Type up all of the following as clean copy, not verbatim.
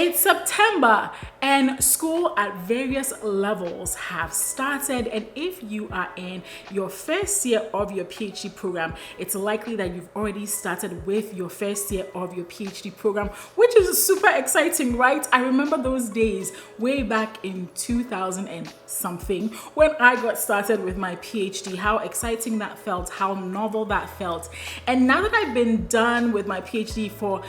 It's September and school at various levels have started, and if you are in your first year of your PhD program, it's likely that you've already started with your first year of your PhD program, which is super exciting, right? I remember those days way back in 2000 and something when I got started with my PhD, how exciting that felt, how novel that felt. And now that I've been done with my PhD for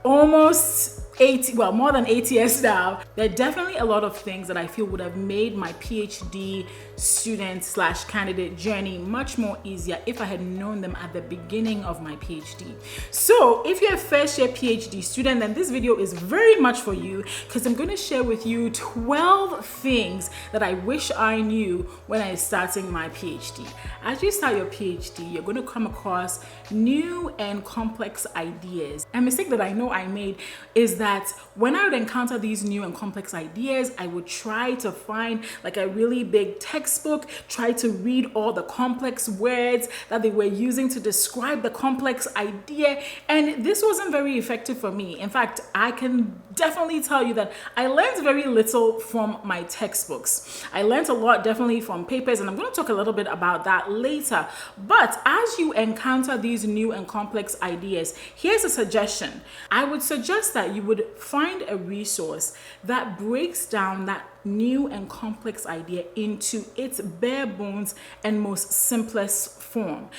almost more than 8 years now, there are definitely a lot of things that I feel would have made my PhD student / candidate journey much more easier if I had known them at the beginning of my PhD. So if you're a first year PhD student, then this video is very much for you, because I'm going to share with you 12 things that I wish I knew when I was starting my PhD. As you start your PhD, you're going to come across new and complex ideas. A mistake that I know I made is that when I would encounter these new and complex ideas, I would try to find like a really big textbook, try to read all the complex words that they were using to describe the complex idea, and this wasn't very effective for me. In fact, I can definitely tell you that I learned very little from my textbooks. I learned a lot definitely from papers, and I'm going to talk a little bit about that later. But as you encounter these new and complex ideas, here's a suggestion. I would suggest that you would find a resource that breaks down that new and complex idea into its bare bones and most simplest form.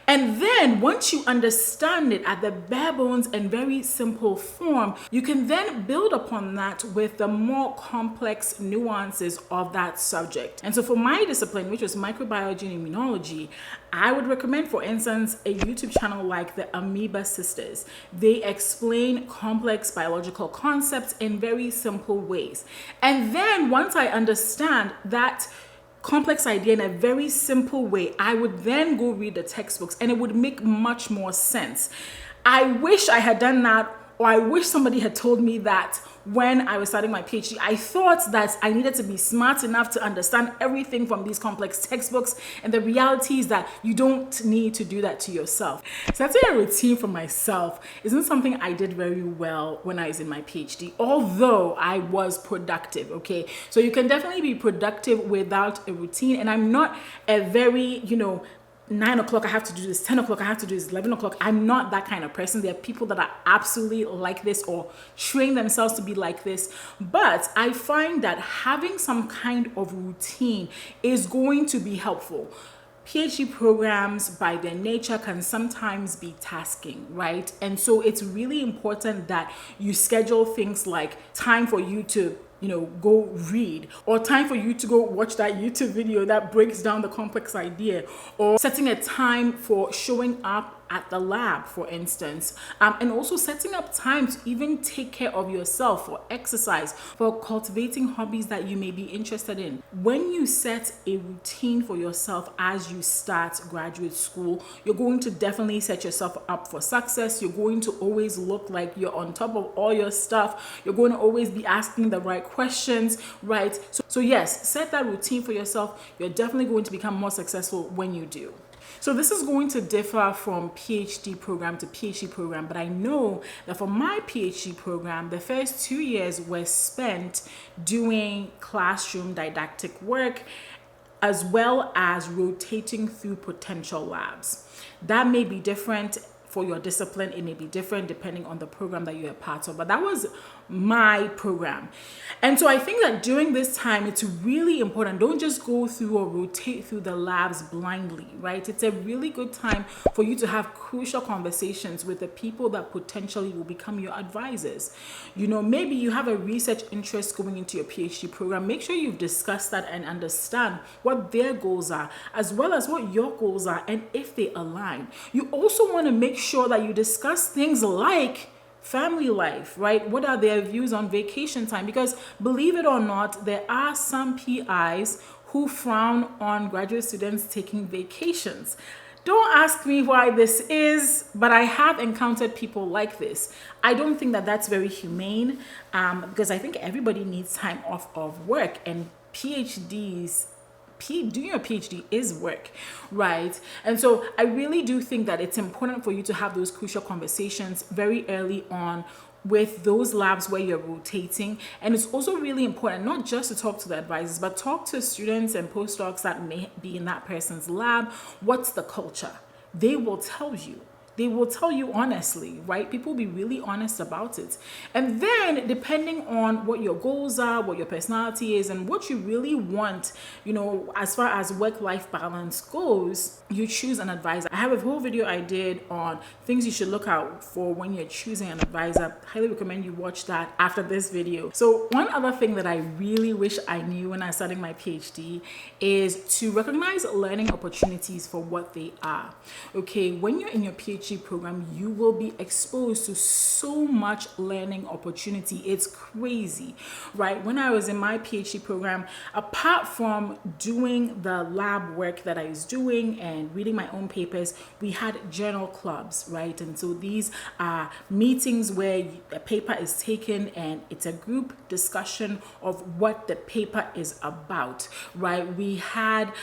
And then once you understand it at the bare bones and very simple form, you can then build upon that with the more complex nuances of that subject. And so for my discipline, which was microbiology and immunology, I would recommend, for instance, a YouTube channel like the Amoeba Sisters. They explain complex biological concepts in very simple ways. And then once I understand that complex idea in a very simple way, I would then go read the textbooks and it would make much more sense. I wish I had done that, or I wish somebody had told me that when I was starting my PhD. I thought that I needed to be smart enough to understand everything from these complex textbooks, and the reality is that you don't need to do that to yourself. Setting a routine for myself isn't something I did very well when I was in my PhD, although I was productive, okay? So you can definitely be productive without a routine, and I'm not a very, 9 o'clock I have to do this, 10 o'clock I have to do this, 11 o'clock. I'm not that kind of person. There are people that are absolutely like this or train themselves to be like this. But I find that having some kind of routine is going to be helpful. PhD programs by their nature can sometimes be tasking, right? And so it's really important that you schedule things like time for you to go read, or time for you to go watch that YouTube video that breaks down the complex idea, or setting a time for showing up at the lab, for instance, and also setting up time to even take care of yourself, for exercise, for cultivating hobbies that you may be interested in. When you set a routine for yourself as you start graduate school, you're going to definitely set yourself up for success. You're going to always look like you're on top of all your stuff. You're going to always be asking the right questions, right? So yes, set that routine for yourself. You're definitely going to become more successful when you do. So this is going to differ from PhD program to PhD program, but I know that for my PhD program, the first 2 years were spent doing classroom didactic work, as well as rotating through potential labs. That may be different for your discipline. It may be different depending on the program that you're a part of, but that was my program. And so I think that during this time, it's really important. Don't just go through or rotate through the labs blindly, right? It's a really good time for you to have crucial conversations with the people that potentially will become your advisors. Maybe you have a research interest going into your PhD program. Make sure you've discussed that and understand what their goals are, as well as what your goals are, and if they align. You also want to make sure that you discuss things like family life, right? What are their views on vacation time? Because believe it or not, there are some PIs who frown on graduate students taking vacations. Don't ask me why this is, but I have encountered people like this. I don't think that that's very humane, because I think everybody needs time off of work, and doing a PhD is work, right? And so I really do think that it's important for you to have those crucial conversations very early on with those labs where you're rotating. And it's also really important not just to talk to the advisors, but talk to students and postdocs that may be in that person's lab. What's the culture? They will tell you. They will tell you honestly, right? People will be really honest about it. And then depending on what your goals are, what your personality is, and what you really want, as far as work-life balance goes, you choose an advisor. I have a whole video I did on things you should look out for when you're choosing an advisor. I highly recommend you watch that after this video. So one other thing that I really wish I knew when I started my PhD is to recognize learning opportunities for what they are. Okay, when you're in your PhD program, you will be exposed to so much learning opportunity. It's crazy, right? When I was in my PhD program, apart from doing the lab work that I was doing and reading my own papers, we had journal clubs, right? And so these are meetings where a paper is taken and it's a group discussion of what the paper is about, right? We had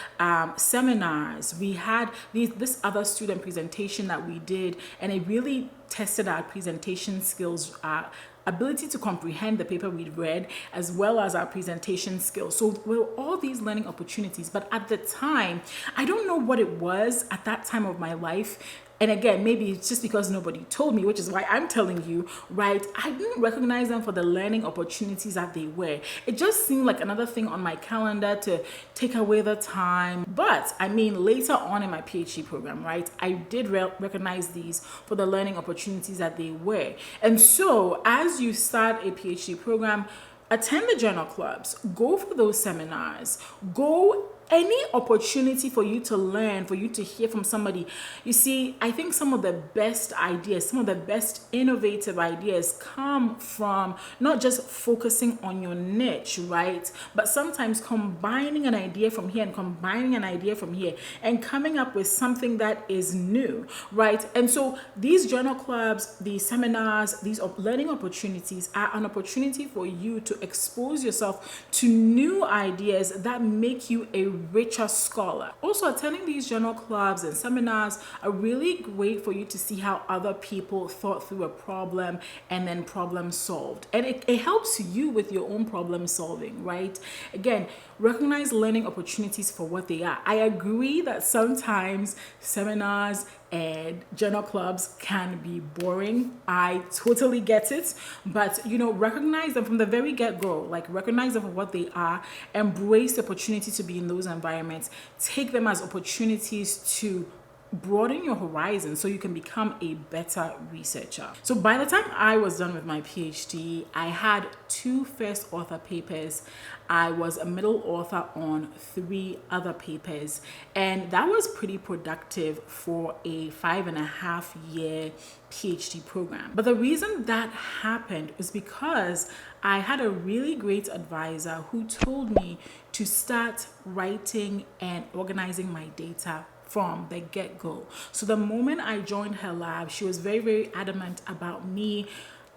seminars, we had this other student presentation that we did, and it really tested our presentation skills, our ability to comprehend the paper we'd read, as well as our presentation skills. So there were all these learning opportunities, but at the time, I don't know what it was at that time of my life. And again, maybe it's just because nobody told me, which is why I'm telling you, right? I didn't recognize them for the learning opportunities that they were. It just seemed like another thing on my calendar to take away the time. But I mean, later on in my PhD program, right, I did recognize these for the learning opportunities that they were. And so as you start a PhD program, attend the journal clubs, go for those seminars, go any opportunity for you to learn, for you to hear from somebody. You see, I think some of the best ideas, some of the best innovative ideas come from not just focusing on your niche, right? But sometimes combining an idea from here and combining an idea from here and coming up with something that is new, right? And so these journal clubs, these seminars, these learning opportunities are an opportunity for you to expose yourself to new ideas that make you a richer scholar. Also, attending these journal clubs and seminars are really great for you to see how other people thought through a problem and then problem solved. And it helps you with your own problem solving, right? Again, recognize learning opportunities for what they are. I agree that sometimes seminars and journal clubs can be boring. I totally get it. But, recognize them from the very get-go. Like, recognize them for what they are. Embrace the opportunity to be in those environments. Take them as opportunities to broaden your horizon so you can become a better researcher. So by the time I was done with my PhD, I had 2 first author papers. I was a middle author on 3 other papers, and that was pretty productive for a 5.5-year PhD program. But the reason that happened was because I had a really great advisor who told me to start writing and organizing my data from the get-go. So the moment I joined her lab, she was very, very adamant about me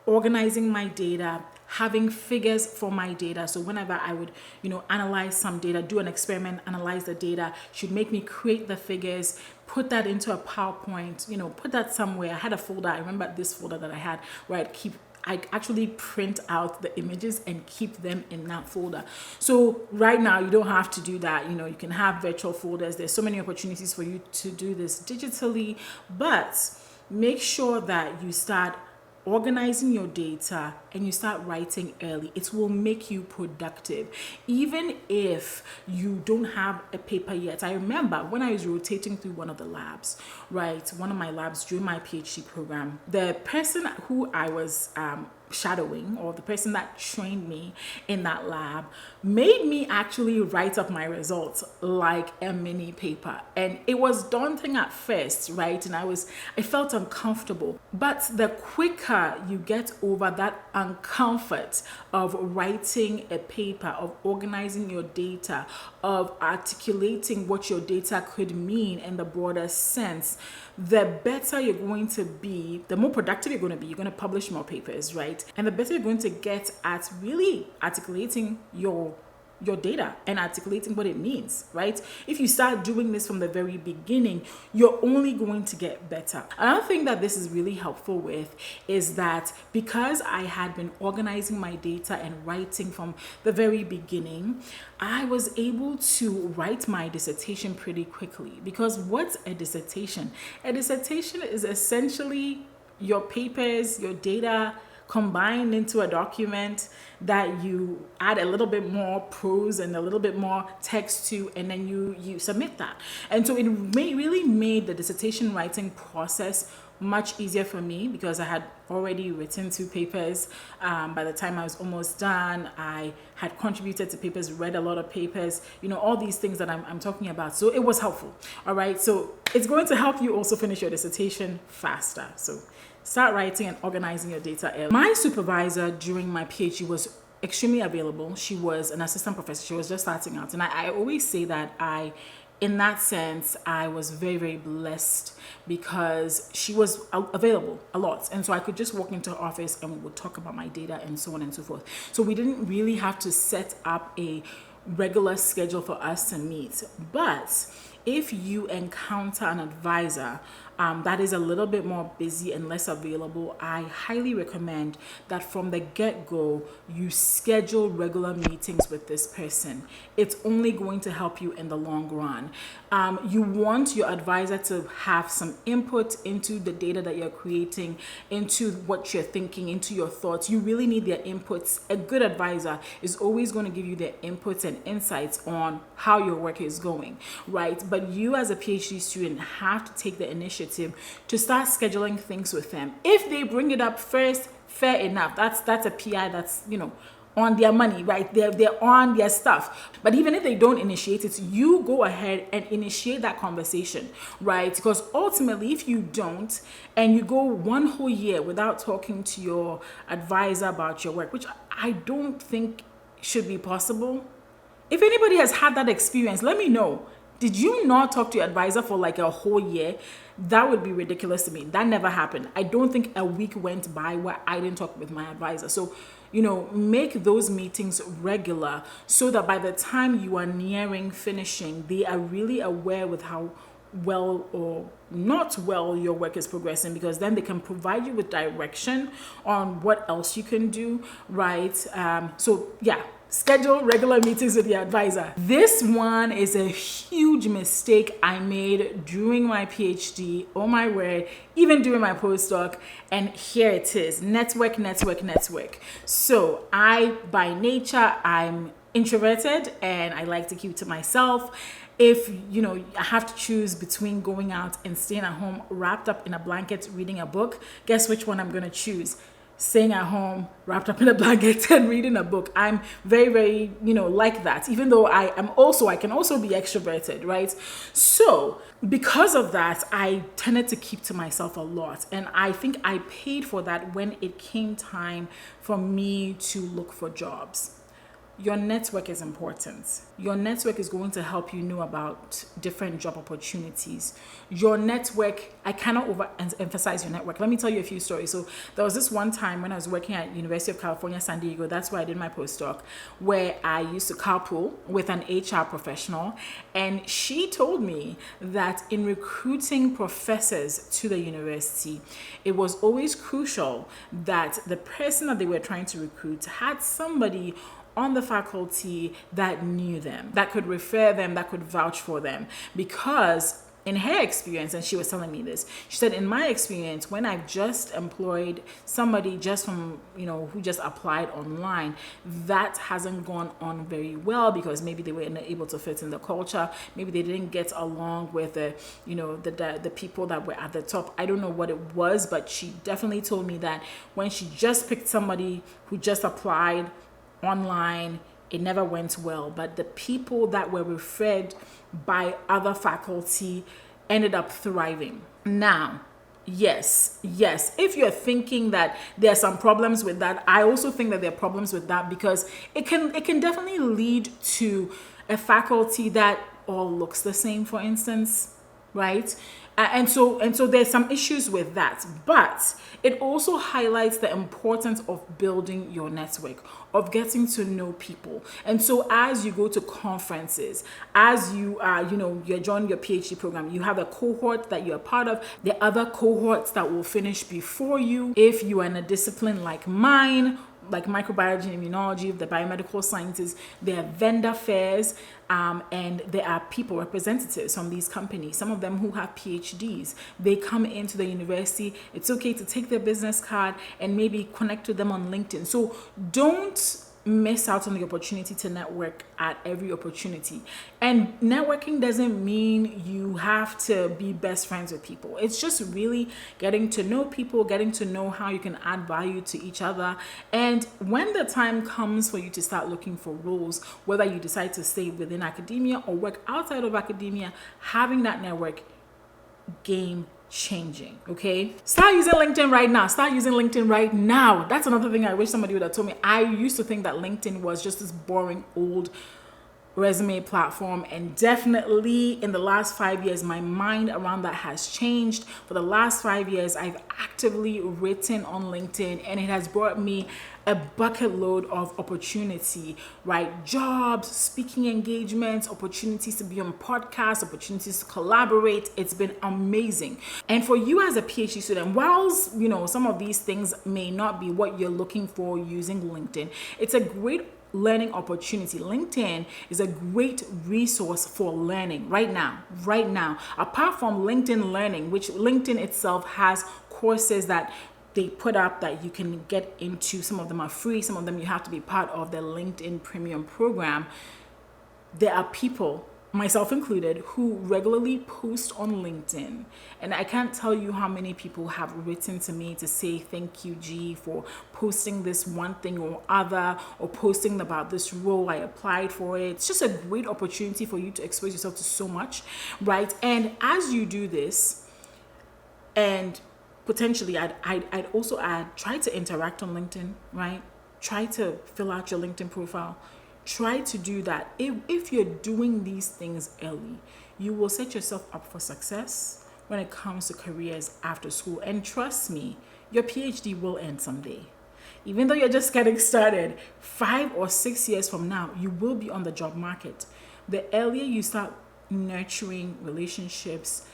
organizing my data, having figures for my data. So whenever I would, analyze some data, do an experiment, analyze the data, she'd make me create the figures, put that into a PowerPoint, put that somewhere. I had a folder. I remember this folder that I had where I actually print out the images and keep them in that folder. So right now you don't have to do that. You can have virtual folders. There's so many opportunities for you to do this digitally, but make sure that you start organizing your data and you start writing early. It will make you productive, even if you don't have a paper yet. I remember when I was rotating through one of the labs, right? One of my labs during my PhD program, the person who I was shadowing, or the person that trained me in that lab, made me actually write up my results like a mini paper. And it was daunting at first, right? And I felt uncomfortable. But the quicker you get over that uncomfort of writing a paper, of organizing your data, of articulating what your data could mean in the broader sense, the better you're going to be, the more productive you're going to be. You're going to publish more papers, right? And the better you're going to get at really articulating your your data and articulating what it means, right? If you start doing this from the very beginning, you're only going to get better. Another thing that this is really helpful with is that because I had been organizing my data and writing from the very beginning, I was able to write my dissertation pretty quickly. Because what's a dissertation? A dissertation is essentially your papers, your data combined into a document that you add a little bit more prose and a little bit more text to, and then you submit that. And so it really made the dissertation writing process much easier for me because I had already written 2 papers. By the time I was almost done, I had contributed to papers, read a lot of papers, all these things that I'm talking about. So it was helpful. All right. So it's going to help you also finish your dissertation faster. So start writing and organizing your data early. My supervisor during my PhD was extremely available. She was an assistant professor. She was just starting out. And I always say that in that sense, I was very, very blessed because she was available a lot. And so I could just walk into her office and we would talk about my data and so on and so forth. So we didn't really have to set up a regular schedule for us to meet. But if you encounter an advisor that is a little bit more busy and less available, I highly recommend that from the get-go, you schedule regular meetings with this person. It's only going to help you in the long run. You want your advisor to have some input into the data that you're creating, into what you're thinking, into your thoughts. You really need their inputs. A good advisor is always going to give you their inputs and insights on how your work is going, right? But you as a PhD student have to take the initiative to start scheduling things with them. If they bring it up first, fair enough. That's a PI that's, on their money, right? They're on their stuff. But even if they don't initiate it, you go ahead and initiate that conversation, right? Because ultimately, if you don't, and you go one whole year without talking to your advisor about your work, which I don't think should be possible. If anybody has had that experience, let me know. Did you not talk to your advisor for like a whole year? That would be ridiculous to me. That never happened. I don't think a week went by where I didn't talk with my advisor. So, make those meetings regular so that by the time you are nearing finishing, they are really aware with how well or not well your work is progressing, because then they can provide you with direction on what else you can do, right? So yeah, schedule regular meetings with your advisor. This one is a huge mistake I made during my PhD, oh my word, even during my postdoc, and here it is, network. So by nature, I'm introverted and I like to keep to myself. If, I have to choose between going out and staying at home wrapped up in a blanket reading a book, guess which one I'm going to choose? Staying at home wrapped up in a blanket and reading a book. I'm very, very, like that, even though I can also be extroverted, right? So because of that, I tended to keep to myself a lot. And I think I paid for that when it came time for me to look for jobs. Your network is important. Your network is going to help you know about different job opportunities. Your network, I cannot overemphasize your network. Let me tell you a few stories. So there was this one time when I was working at University of California, San Diego, that's where I did my postdoc, where I used to carpool with an HR professional. And she told me that in recruiting professors to the university, it was always crucial that the person that they were trying to recruit had somebody on the faculty that knew them, that could refer them, that could vouch for them. Because in her experience, and she was telling me this, she said, in my experience, when I've just employed somebody just from, who just applied online, that hasn't gone on very well because maybe they weren't able to fit in the culture. Maybe they didn't get along with the people that were at the top. I don't know what it was, but she definitely told me that when she just picked somebody who just applied online, it never went well. But the people that were referred by other faculty ended up thriving. Now, yes, if you're thinking that there are some problems with that, I also think that there are problems with that, because it can definitely lead to a faculty that all looks the same, for instance. right? And so there's some issues with that, but it also highlights the importance of building your network, of getting to know people. And so as you go to conferences, as you are, you're joining your PhD program, you have a cohort that you're part of. There are other cohorts that will finish before you. If you are in a discipline like mine, like microbiology and immunology, the biomedical sciences, there are vendor fairs, and there are people, representatives from these companies, some of them who have PhDs. They come into the university. It's okay to take their business card and maybe connect with them on LinkedIn. So don't miss out on the opportunity to network at every opportunity. And networking doesn't mean you have to be best friends with people. It's just really getting to know people, getting to know how you can add value to each other. And when the time comes for you to start looking for roles, whether you decide to stay within academia or work outside of academia, having that network, game changing. Okay, start using LinkedIn right now. That's another thing I wish somebody would have told me. I used to think that LinkedIn was just this boring old resume platform, and definitely in the last 5 years my mind around that has changed. For the last 5 years I've actively written on LinkedIn, and it has brought me a bucket load of opportunity, right? Jobs, speaking engagements, opportunities to be on podcasts, opportunities to collaborate. It's been amazing. And for you as a PhD student, whilst some of these things may not be what you're looking for using LinkedIn, it's a great learning opportunity. LinkedIn is a great resource for learning right now. Apart from LinkedIn Learning, which LinkedIn itself has courses that they put up that you can get into. Some of them are free, some of them you have to be part of the LinkedIn Premium program. There are people, myself included, who regularly post on LinkedIn. And I can't tell you how many people have written to me to say, thank you, G, for posting this one thing or other, or posting about this role. I applied for it. It's just a great opportunity for you to expose yourself to so much, right? And as you do this, and potentially I'd also add, try to interact on LinkedIn, right? Try to fill out your LinkedIn profile. Try to do that. If you're doing these things early, you will set yourself up for success when it comes to careers after school. And trust me, your PhD will end someday. Even though you're just getting started, 5 or 6 years from now, you will be on the job market. The earlier you start nurturing relationships,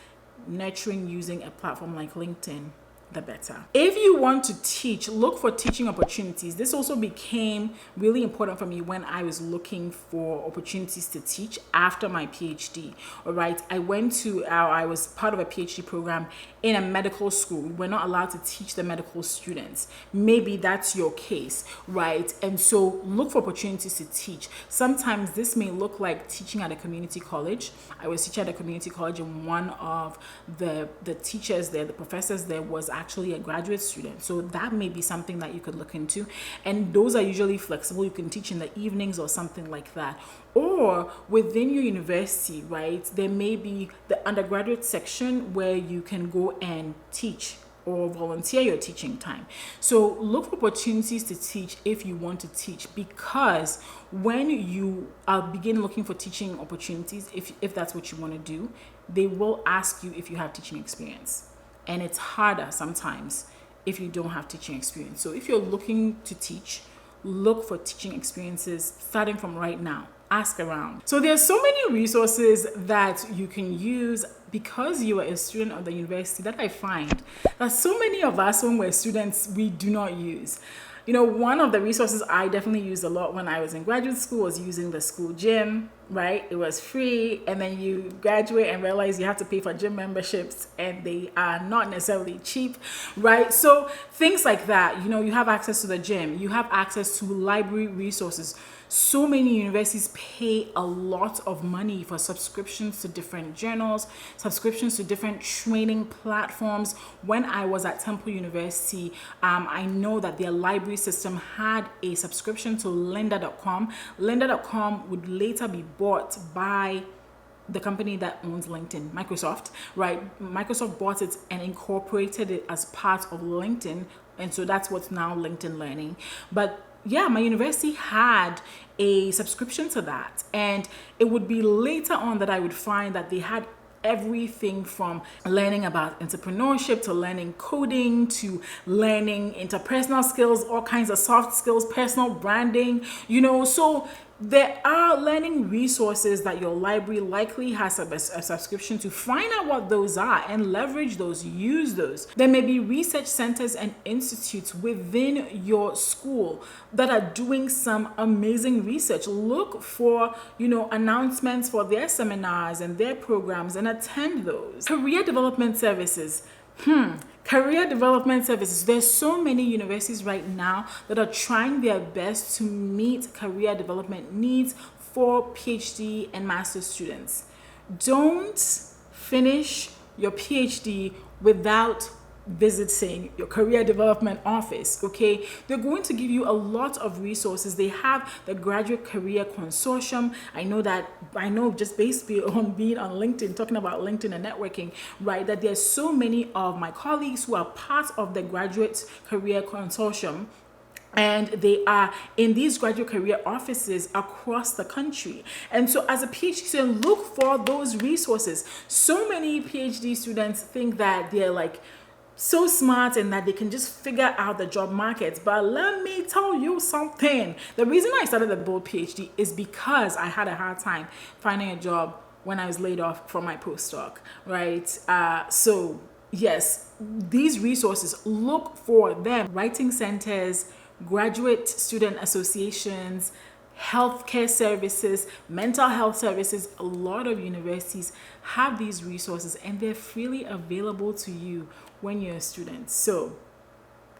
nurturing using a platform like LinkedIn, the better. If you want to teach, look for teaching opportunities. This also became really important for me when I was looking for opportunities to teach after my PhD. All right, I was part of a PhD program in a medical school. We're not allowed to teach the medical students. Maybe that's your case, right? And so look for opportunities to teach. Sometimes this may look like teaching at a community college. I was teaching at a community college, and one of the teachers there, the professors there, was actually a graduate student. So that may be something that you could look into. And those are usually flexible. You can teach in the evenings or something like that. Or within your university, right, there may be the undergraduate section where you can go and teach or volunteer your teaching time. So look for opportunities to teach if you want to teach, because when you begin looking for teaching opportunities, if that's what you want to do, they will ask you if you have teaching experience. And it's harder sometimes if you don't have teaching experience. So if you're looking to teach, look for teaching experiences starting from right now. Ask around. So there's so many resources that you can use because you are a student of the university that I find that so many of us, when we're students, we do not use. One of the resources I definitely used a lot when I was in graduate school was using the school gym, right? It was free, and then you graduate and realize you have to pay for gym memberships, and they are not necessarily cheap, right? So things like that, you have access to the gym, you have access to library resources. So many universities pay a lot of money for subscriptions to different journals, subscriptions to different training platforms. When I was at Temple University, I know that their library system had a subscription to lynda.com. Lynda.com would later be bought by the company that owns LinkedIn, Microsoft, right? Microsoft bought it and incorporated it as part of LinkedIn. And so that's what's now LinkedIn Learning. But yeah, my university had a subscription to that. And it would be later on that I would find that they had everything from learning about entrepreneurship to learning coding to learning interpersonal skills, all kinds of soft skills, personal branding, so there are learning resources that your library likely has a subscription to. Find out what those are and leverage those, use those. There may be research centers and institutes within your school that are doing some amazing research. Look for, announcements for their seminars and their programs and attend those. Career development services. Career development services. There's so many universities right now that are trying their best to meet career development needs for PhD and master's students. Don't finish your PhD without visiting your career development office. Okay, they're going to give you a lot of resources. They have the Graduate Career Consortium. I know just basically on being on LinkedIn, talking about LinkedIn and networking, right, that there's so many of my colleagues who are part of the Graduate Career Consortium, and they are in these graduate career offices across the country. And so as a PhD student, look for those resources. So many PhD students think that they're like so smart and that they can just figure out the job market. But let me tell you something. The reason I started the Bold PhD is because I had a hard time finding a job when I was laid off from my postdoc, right? So yes, these resources, look for them. Writing centers, graduate student associations, healthcare services, mental health services. A lot of universities have these resources and they're freely available to you when you're a student. So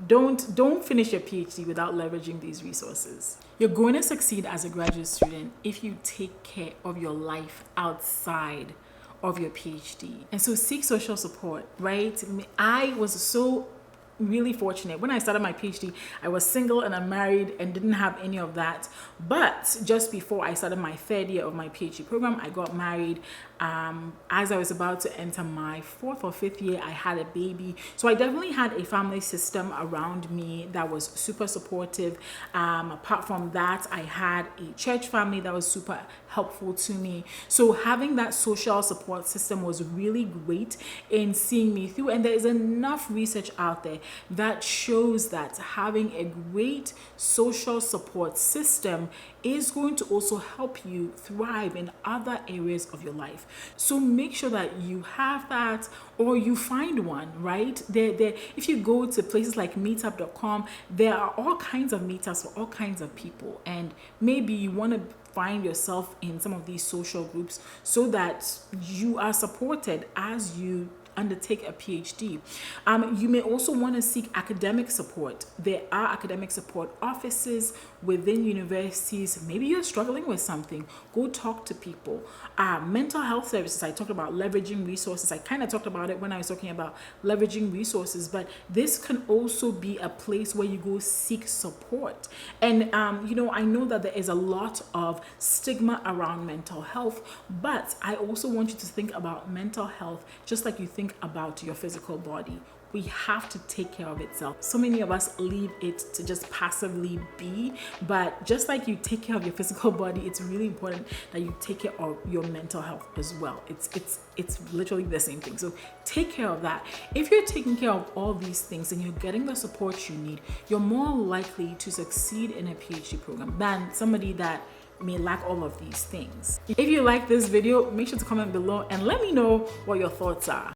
don't finish your PhD without leveraging these resources. You're going to succeed as a graduate student if you take care of your life outside of your PhD. And so seek social support, right? I was so really fortunate. When I started my PhD, I was single and unmarried and didn't have any of that. But just before I started my third year of my PhD program, I got married. As I was about to enter my fourth or fifth year, I had a baby. So I definitely had a family system around me that was super supportive. Apart from that, I had a church family that was super helpful to me. So having that social support system was really great in seeing me through. And there is enough research out there that shows that having a great social support system is going to also help you thrive in other areas of your life. So make sure that you have that or you find one, right? If you go to places like meetup.com, there are all kinds of meetups for all kinds of people. And maybe you want to find yourself in some of these social groups so that you are supported as you undertake a PhD. You may also want to seek academic support. There are academic support offices within universities. Maybe you're struggling with something. Go talk to people. Mental health services, I talked about leveraging resources. I kind of talked about it when I was talking about leveraging resources, but this can also be a place where you go seek support. And, I know that there is a lot of stigma around mental health, but I also want you to think about mental health just like you think about your physical body. We have to take care of itself. So many of us leave it to just passively be, but just like you take care of your physical body, it's really important that you take care of your mental health as well. It's literally the same thing. So take care of that. If you're taking care of all these things and you're getting the support you need, you're more likely to succeed in a PhD program than somebody that may lack all of these things. If you like this video, make sure to comment below and let me know what your thoughts are.